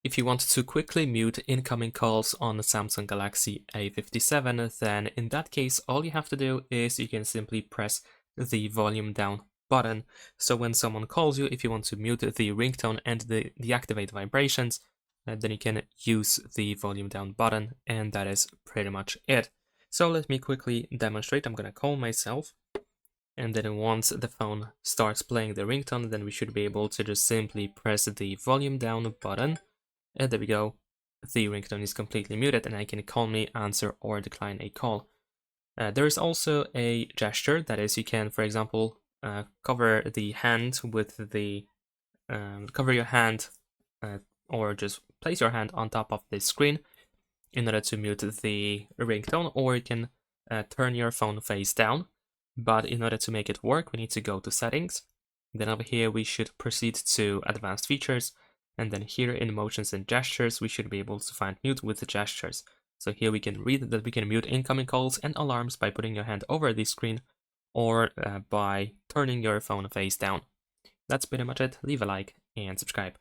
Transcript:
If you want to quickly mute incoming calls on the Samsung Galaxy A57, then in that case, all you have to do is you can simply press the volume down button. So when someone calls you, if you want to mute the ringtone and deactivate vibrations, then you can use the volume down button, and that is pretty much it. So let me quickly demonstrate. I'm gonna call myself, and then once the phone starts playing the ringtone, then we should be able to just simply press the volume down button. And there we go. The ringtone is completely muted, and I can call me, answer, or decline a call. There is also a gesture, that is, you can, for example, cover the hand with the cover your hand, or just place your hand on top of the screen in order to mute the ringtone, or you can turn your phone face down. But in order to make it work, we need to go to settings. Then over here, we should proceed to advanced features. And then here in motions and gestures, we should be able to find mute with the gestures. So here we can read that we can mute incoming calls and alarms by putting your hand over the screen or by turning your phone face down. That's pretty much it. Leave a like and subscribe.